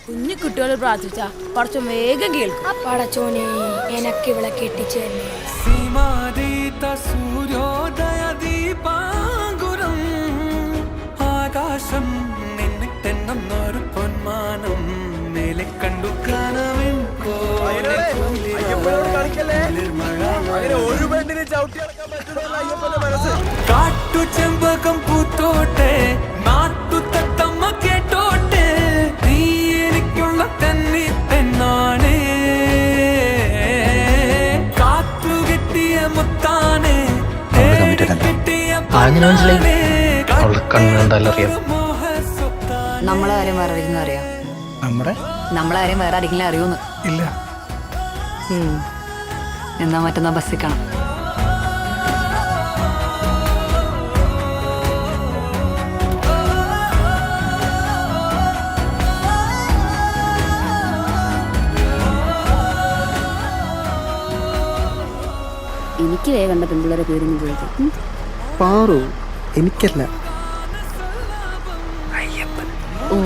കുഞ്ഞു കുട്ടികൾ പ്രാർത്ഥിച്ച കുറച്ച് വേഗം കേൾക്കും. പടച്ചോനെ എനക്ക് ഇവിടെ കെട്ടിച്ചു സൂര്യോദയ ദീപാങ്കുരം ആകാശം നിന്നിട്ടെന്നൊരു പൊന്മാനം മേലെ കണ്ടു കാണാൻ കാട്ടു ചെമ്പകം പൂത്തോട്ടെ നാട്ടു തത്തമ്മ കേട്ടോട്ടെ നീ എനിക്കുള്ള തന്നി പെണ്ണാണ് കാത്തു കെട്ടിയ മുത്താനെ നമ്മളെ കാര്യം വേറെ ആരെങ്കിലും അറിയാം? നമ്മളെ കാര്യം വേറെ ആരെങ്കിലും അറിയൂന്ന്? ഇല്ല. എന്നാ മറ്റന്നാ ബസ്സിൽ കാണാം. എനിക്ക് വേഗം കണ്ട പെൺപിള്ളേരെ പേരൊന്നും ചോദിക്കും. പാറു എനിക്കല്ല. ഓ